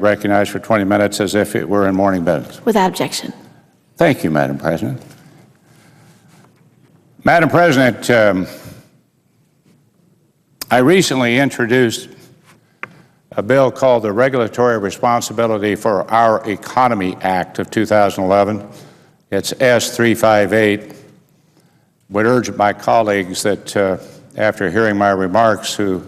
recognize for 20 minutes as if it were in morning business. Without objection. Thank you, Madam President. Madam President, I recently introduced a bill called the Regulatory Responsibility for Our Economy Act of 2011. It's S358. Would urge my colleagues that after hearing my remarks who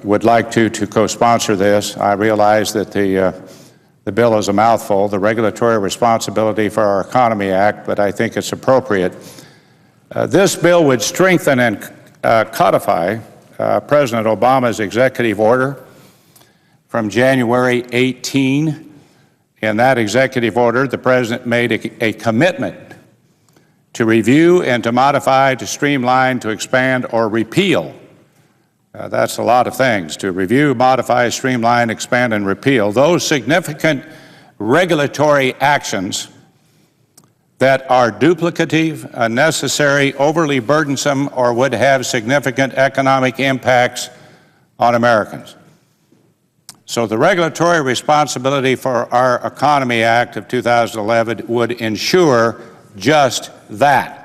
would like to co-sponsor this. I realize that the bill is a mouthful, the Regulatory Responsibility for Our Economy Act, but I think it's appropriate. This bill would strengthen and codify President Obama's executive order from January 18. In that executive order, the President made a commitment to review and to modify, to streamline, to expand, or repeal. That's a lot of things, to review, modify, streamline, expand, and repeal those significant regulatory actions that are duplicative, unnecessary, overly burdensome, or would have significant economic impacts on Americans. So the Regulatory Responsibility for Our Economy Act of 2011 would ensure just that.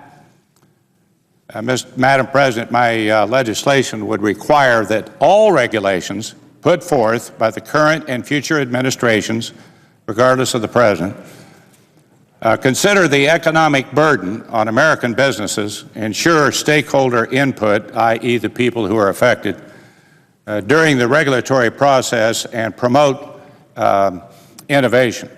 Madam President, my legislation would require that all regulations put forth by the current and future administrations, regardless of the President, consider the economic burden on American businesses, ensure stakeholder input, i.e. the people who are affected, during the regulatory process, and promote innovation.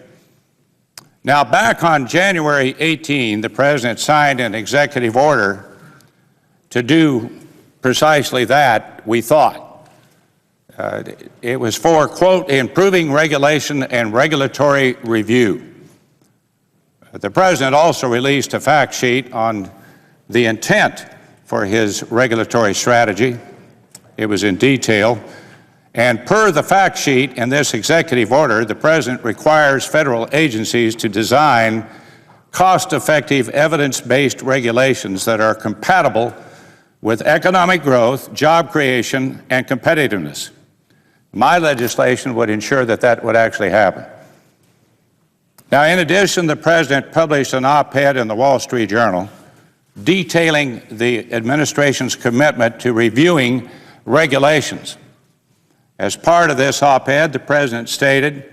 Now, back on January 18, the President signed an executive order to do precisely that, we thought. It was for, quote, improving regulation and regulatory review. The President also released a fact sheet on the intent for his regulatory strategy. It was in detail. And per the fact sheet in this executive order, the President requires federal agencies to design cost-effective, evidence-based regulations that are compatible with economic growth, job creation, and competitiveness. My legislation would ensure that that would actually happen. Now, in addition, the President published an op-ed in the Wall Street Journal detailing the administration's commitment to reviewing regulations. As part of this op-ed, the President stated,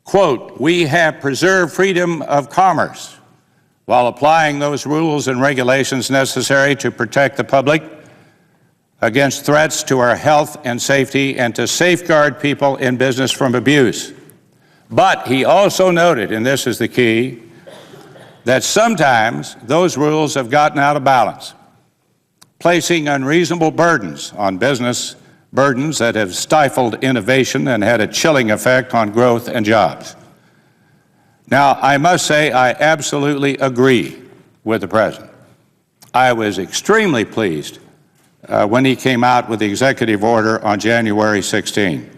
quote, "We have preserved freedom of commerce while applying those rules and regulations necessary to protect the public against threats to our health and safety and to safeguard people in business from abuse." But he also noted, and this is the key, that sometimes those rules have gotten out of balance, placing unreasonable burdens on business, burdens that have stifled innovation and had a chilling effect on growth and jobs. Now, I must say I absolutely agree with the President. I was extremely pleased when he came out with the executive order on January 16.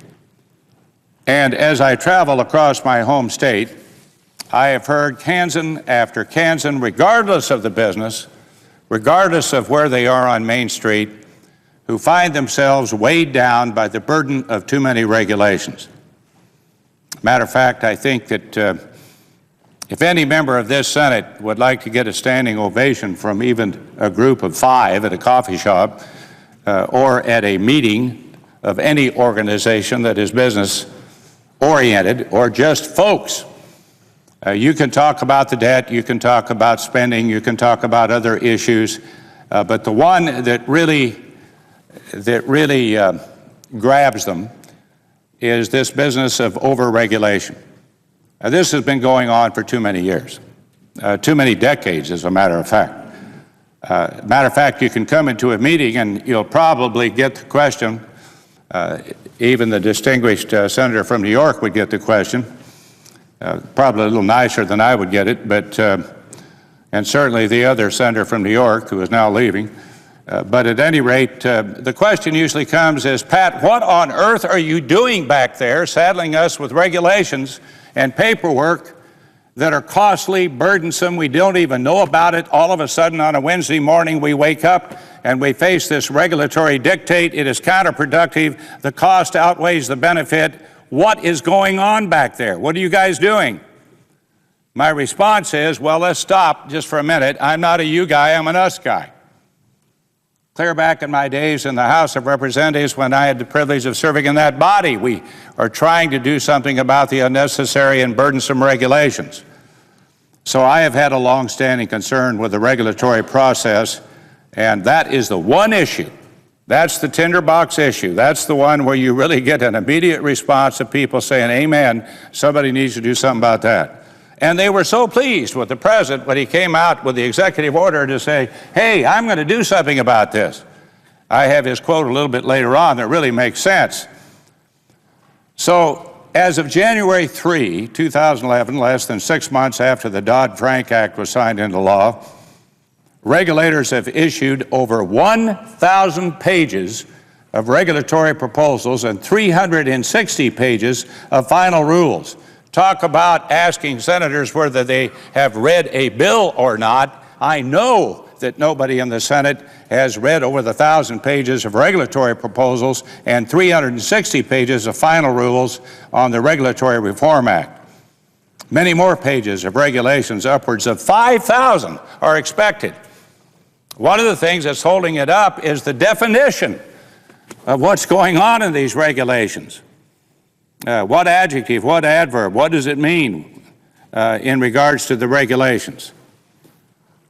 And as I travel across my home state, I have heard Kansan after Kansan, regardless of the business, regardless of where they are on Main Street, who find themselves weighed down by the burden of too many regulations. Matter of fact, I think that if any member of this Senate would like to get a standing ovation from even a group of 5 at a coffee shop or at a meeting of any organization that is business-oriented or just folks, you can talk about the debt, you can talk about spending, you can talk about other issues, but the one that really grabs them is this business of over-regulation. This has been going on for too many years, too many decades, as a matter of fact. Matter of fact, you can come into a meeting and you'll probably get the question, even the distinguished senator from New York would get the question, probably a little nicer than I would get it, but, and certainly the other senator from New York who is now leaving. But at any rate, the question usually comes is, Pat, what on earth are you doing back there saddling us with regulations and paperwork that are costly, burdensome, we don't even know about it. All of a sudden on a Wednesday morning we wake up and we face this regulatory dictate. It is counterproductive. The cost outweighs the benefit. what is going on back there? What are you guys doing? My response is, well, let's stop just for a minute. I'm not a you guy, I'm an us guy. Clear back in my days in the House of Representatives when I had the privilege of serving in that body, we are trying to do something about the unnecessary and burdensome regulations. So I have had a long-standing concern with the regulatory process, and that is the one issue. That's the tinderbox issue. That's the one where you really get an immediate response of people saying, amen, somebody needs to do something about that. And they were so pleased with the president when he came out with the executive order to say, hey, I'm going to do something about this. I have his quote a little bit later on that really makes sense. So as of January 3, 2011, less than 6 months after the Dodd-Frank Act was signed into law, regulators have issued over 1,000 pages of regulatory proposals and 360 pages of final rules. Talk about asking senators whether they have read a bill or not. I know that nobody in the Senate has read over the 1,000 pages of regulatory proposals and 360 pages of final rules on the Regulatory Reform Act. Many more pages of regulations, upwards of 5,000, are expected. One of the things that's holding it up is the definition of what's going on in these regulations. What adjective, what adverb, what does it mean in regards to the regulations?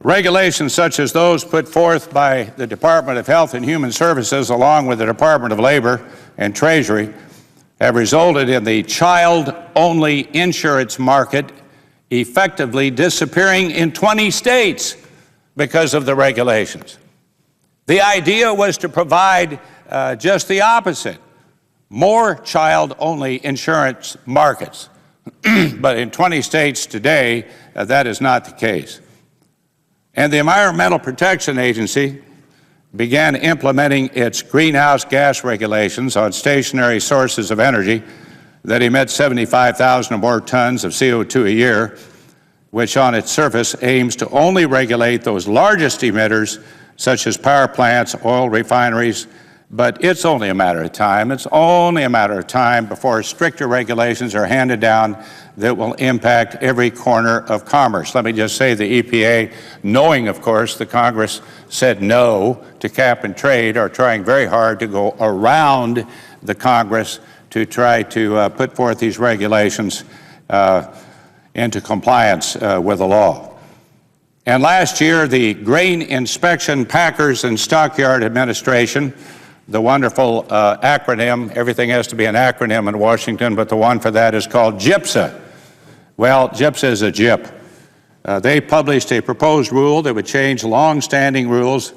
Regulations such as those put forth by the Department of Health and Human Services along with the Department of Labor and Treasury have resulted in the child-only insurance market effectively disappearing in 20 states because of the regulations. The idea was to provide just the opposite. More child-only insurance markets. But in 20 states today, that is not the case. And the Environmental Protection Agency began implementing its greenhouse gas regulations on stationary sources of energy that emit 75,000 or more tons of CO2 a year, which on its surface aims to only regulate those largest emitters, such as power plants, oil refineries. But it's only a matter of time. It's only a matter of time before stricter regulations are handed down that will impact every corner of commerce. Let me just say the EPA, knowing, of course, the Congress said no to cap and trade, are trying very hard to go around the Congress to try to put forth these regulations into compliance with the law. And last year, the Grain Inspection Packers and Stockyard Administration, the wonderful acronym, everything has to be an acronym in Washington, but the one for that is called GIPSA. Well, GIPSA is a GIP. They published a proposed rule that would change long-standing rules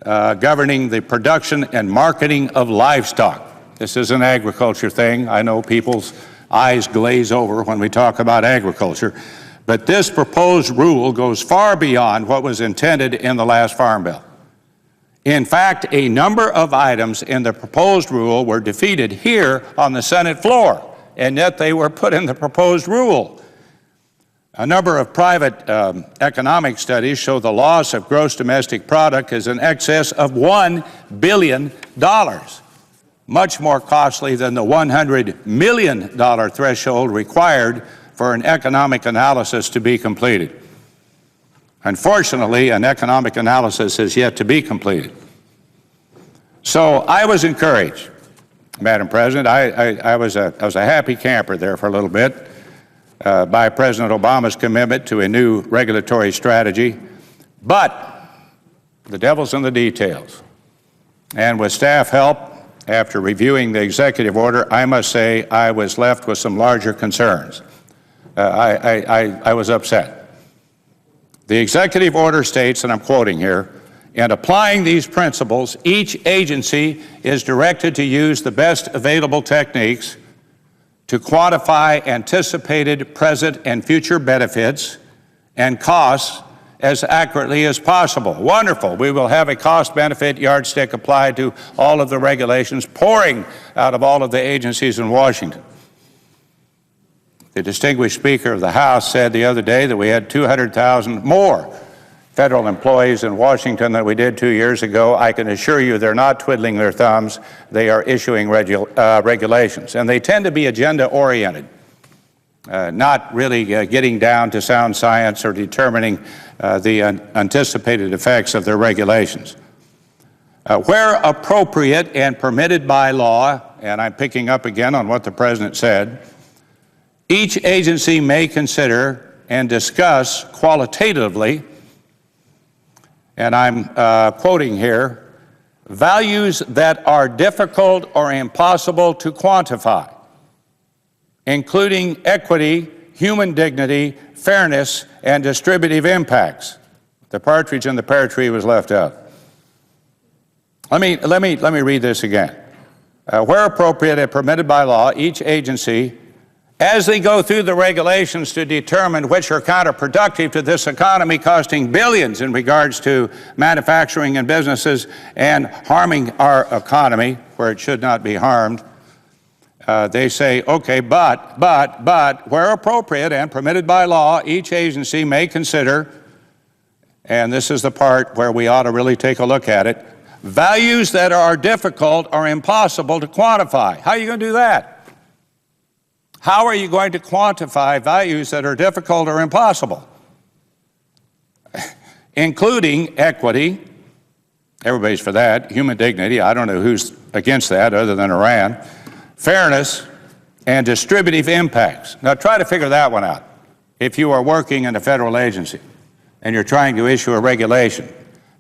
governing the production and marketing of livestock. This is an agriculture thing. I know people's eyes glaze over when we talk about agriculture, but this proposed rule goes far beyond what was intended in the last Farm Bill. In fact, a number of items in the proposed rule were defeated here on the Senate floor, and yet they were put in the proposed rule. A number of private economic studies show the loss of gross domestic product is in excess of $1 billion, much more costly than the $100 million threshold required for an economic analysis to be completed. Unfortunately, an economic analysis is yet to be completed. So I was encouraged, Madam President. I was a happy camper there for a little bit by President Obama's commitment to a new regulatory strategy. But the devil's in the details. And with staff help, after reviewing the executive order, I must say I was left with some larger concerns. I was upset. The executive order states, and I'm quoting here, "In applying these principles, each agency is directed to use the best available techniques to quantify anticipated present and future benefits and costs as accurately as possible." Wonderful. We will have a cost-benefit yardstick applied to all of the regulations pouring out of all of the agencies in Washington. The distinguished Speaker of the House said the other day that we had 200,000 more federal employees in Washington that we did 2 years ago. I can assure you they're not twiddling their thumbs. They are issuing regulations, and they tend to be agenda-oriented, not really getting down to sound science or determining the anticipated effects of their regulations. Where appropriate and permitted by law, and I'm picking up again on what the President said, each agency may consider and discuss qualitatively, and I'm quoting here, values that are difficult or impossible to quantify, including equity, human dignity, fairness, and distributive impacts. The partridge in the pear tree was left out. Let me read this again. Where appropriate and permitted by law, each agency, as they go through the regulations to determine which are counterproductive to this economy, costing billions in regards to manufacturing and businesses and harming our economy where it should not be harmed, they say, okay, but, where appropriate and permitted by law, each agency may consider, and this is the part where we ought to really take a look at it, values that are difficult or impossible to quantify. How are you going to do that? How are you going to quantify values that are difficult or impossible? Including equity, everybody's for that, human dignity, I don't know who's against that other than Iran, fairness, and distributive impacts. Now try to figure that one out. If you are working in a federal agency and you're trying to issue a regulation,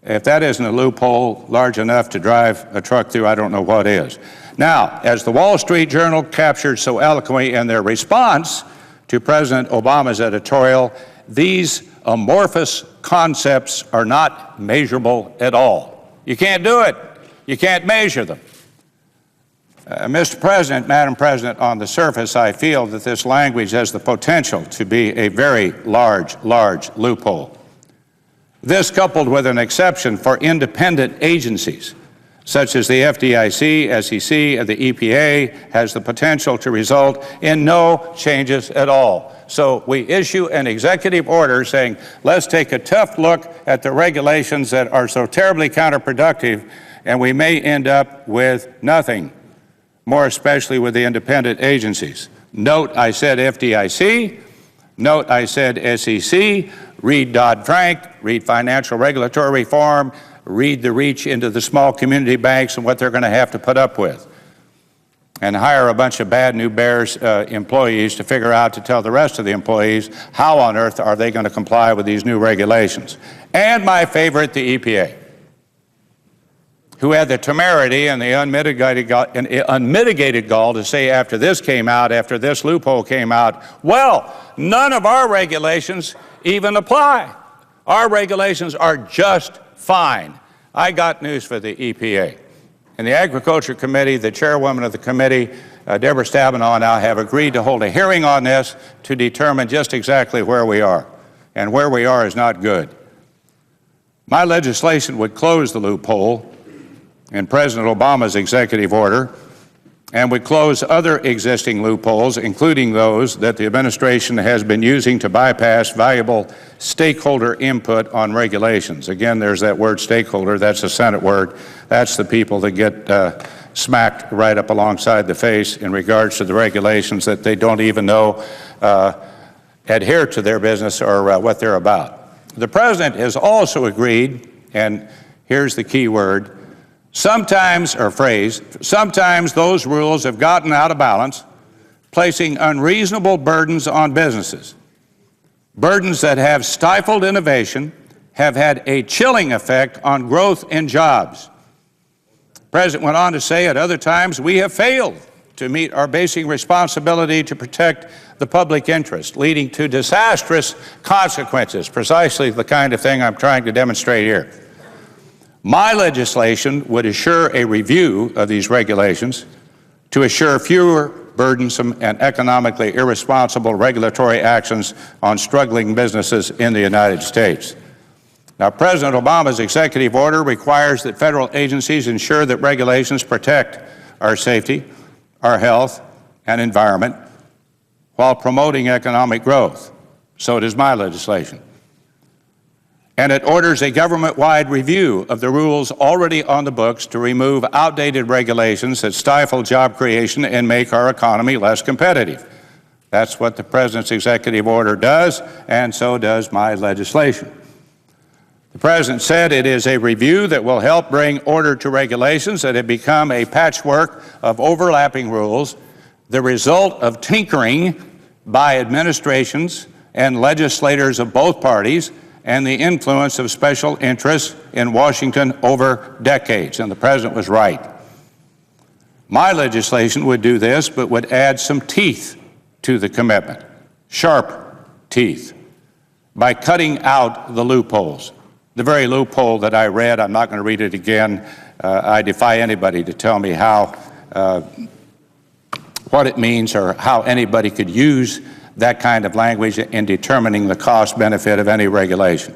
if that isn't a loophole large enough to drive a truck through, I don't know what is. Now, as the Wall Street Journal captured so eloquently in their response to President Obama's editorial, these amorphous concepts are not measurable at all. You can't do it. You can't measure them. Mr. President, Madam President, on the surface, I feel that this language has the potential to be a very large loophole. This, coupled with an exception for independent agencies, such as the FDIC, SEC, and the EPA, has the potential to result in no changes at all. So we issue an executive order saying, let's take a tough look at the regulations that are so terribly counterproductive, and we may end up with nothing, more especially with the independent agencies. Note I said FDIC, note I said SEC, read Dodd-Frank, read financial regulatory reform, read the reach into the small community banks and what they're going to have to put up with, and hire a bunch of bad new bears employees to figure out to tell the rest of the employees how on earth are they going to comply with these new regulations. And my favorite, the EPA, who had the temerity and the unmitigated gall to say after this came out, after this loophole came out, well, none of our regulations even apply. Our regulations are just fine. I got news for the EPA. In the Agriculture Committee, the chairwoman of the committee, Deborah Stabenow, and I have agreed to hold a hearing on this to determine just exactly where we are. And where we are is not good. My legislation would close the loophole in President Obama's executive order and would close other existing loopholes, including those that the administration has been using to bypass valuable stakeholder input on regulations. Again, there's that word stakeholder. That's a Senate word. That's the people that get smacked right up alongside the face in regards to the regulations that they don't even know adhere to their business or what they're about. The President has also agreed, and here's the key word, sometimes those rules have gotten out of balance, placing unreasonable burdens on businesses. Burdens that have stifled innovation, have had a chilling effect on growth and jobs. The President went on to say at other times we have failed to meet our basic responsibility to protect the public interest, leading to disastrous consequences, precisely the kind of thing I'm trying to demonstrate here. My legislation would assure a review of these regulations to assure fewer burdensome and economically irresponsible regulatory actions on struggling businesses in the United States. Now, President Obama's executive order requires that federal agencies ensure that regulations protect our safety, our health, and environment while promoting economic growth. So does my legislation. And it orders a government-wide review of the rules already on the books to remove outdated regulations that stifle job creation and make our economy less competitive. That's what the President's executive order does, and so does my legislation. The President said it is a review that will help bring order to regulations that have become a patchwork of overlapping rules, the result of tinkering by administrations and legislators of both parties, and the influence of special interests in Washington over decades. And the President was right. My legislation would do this, but would add some teeth to the commitment, sharp teeth, by cutting out the loopholes. The very loophole that I read, I'm not going to read it again. I defy anybody to tell me how, what it means or how anybody could use that kind of language in determining the cost-benefit of any regulation.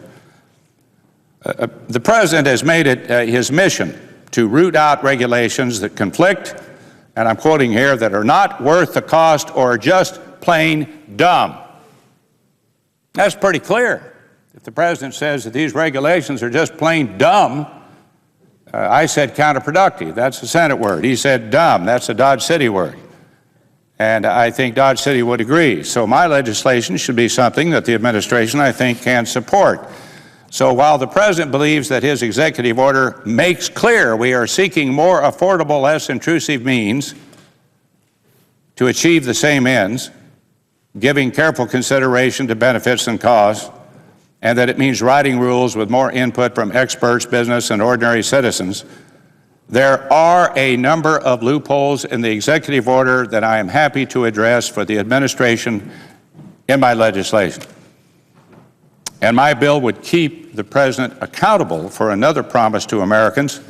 The President has made it his mission to root out regulations that conflict, and I'm quoting here, that are not worth the cost or just plain dumb. That's pretty clear. If the President says that these regulations are just plain dumb, I said counterproductive. That's a Senate word. He said dumb. That's a Dodge City word. And I think Dodge City would agree. So my legislation should be something that the administration, I think, can support. So while the President believes that his executive order makes clear we are seeking more affordable, less intrusive means to achieve the same ends, giving careful consideration to benefits and costs, and that it means writing rules with more input from experts, business, and ordinary citizens, there are a number of loopholes in the executive order that I am happy to address for the administration in my legislation. And my bill would keep the President accountable for another promise to Americans,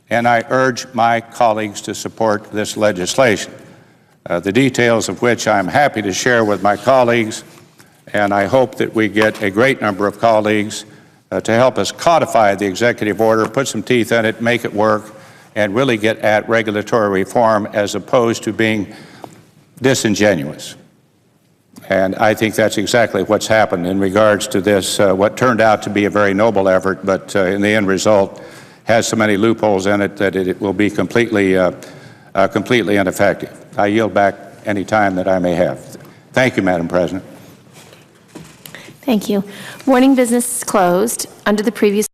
and I urge my colleagues to support this legislation, the details of which I'm happy to share with my colleagues, and I hope that we get a great number of colleagues to help us codify the executive order, put some teeth in it, make it work, and really get at regulatory reform as opposed to being disingenuous. And I think that's exactly what's happened in regards to this, what turned out to be a very noble effort, but in the end result has so many loopholes in it that it will be completely ineffective. I yield back any time that I may have. Thank you, Madam President. Thank you. Morning business is closed. Under the previous